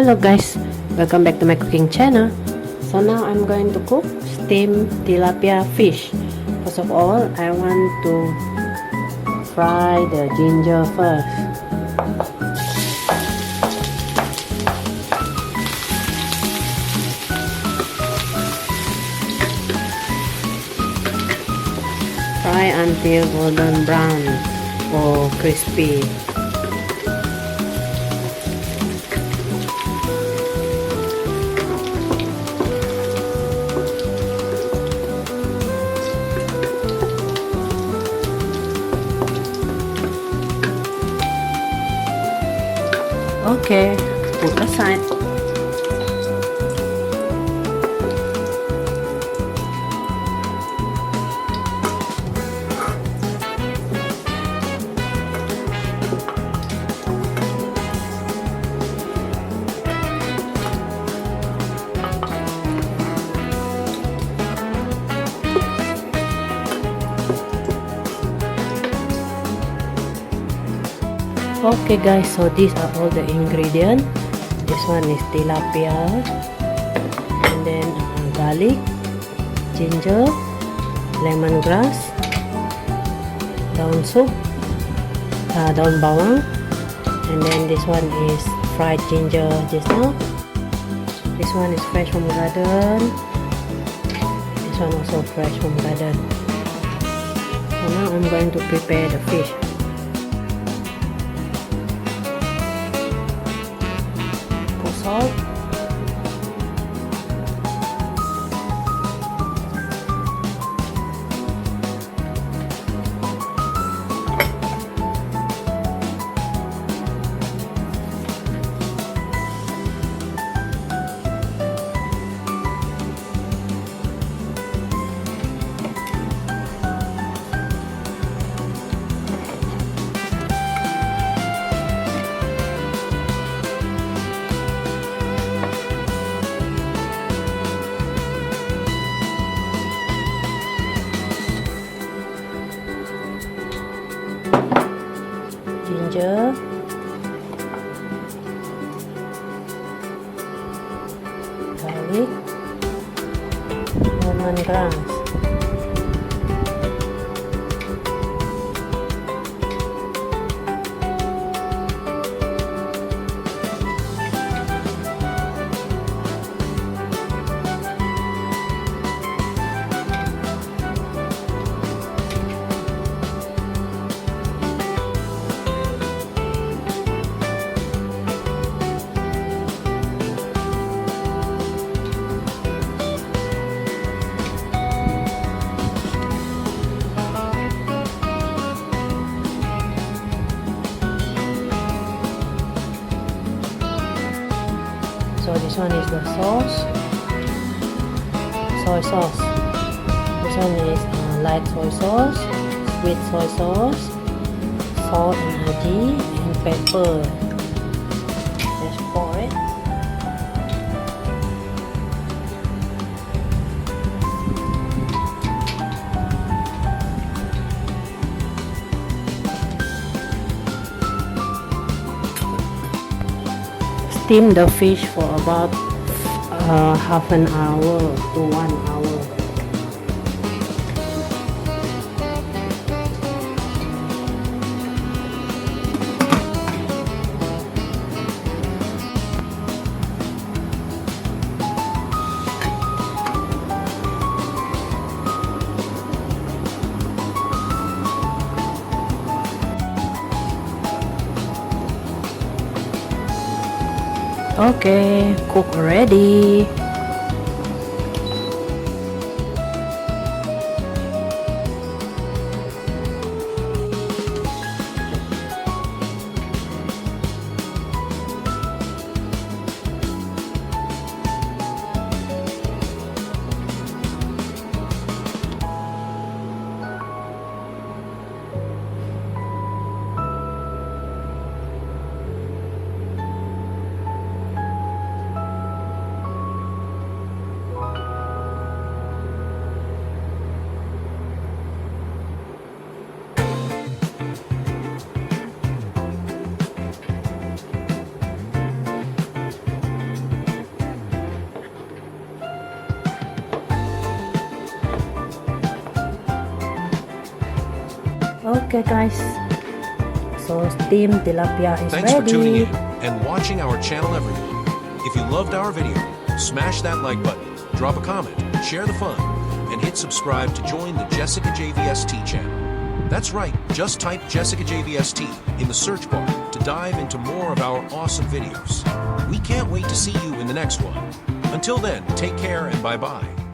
Hello guys, welcome back to my cooking channel. So now I'm going to cook steamed tilapia fish. First of all, I want to fry the ginger first. Fry until golden brown or crispy. Okay, put aside. Okay guys, so these are all the ingredients. This one is tilapia, and then garlic, ginger, lemongrass, daun soup, daun bawang, and then this one is fried ginger just now. This one is fresh from garden. This one also fresh from garden. So now I'm going to prepare the fish. Salt, ginger, garlic, lemongrass, so this one is the sauce, soy sauce. This one is light soy sauce, sweet soy sauce, salt and aji, and pepper. Let's pour it. Steam the fish for about half an hour to 1 hour. Okay, cook ready. Okay guys, so steamed tilapia is Thanks ready. for tuning in and watching our channel, everyone. If you loved our video, smash that like button, drop a comment, share the fun, and hit subscribe to join the Jessicajvst channel. That's right, just type Jessicajvst in the search bar to dive into more of our awesome videos. We can't wait to see you in the next one. Until then, take care and bye-bye.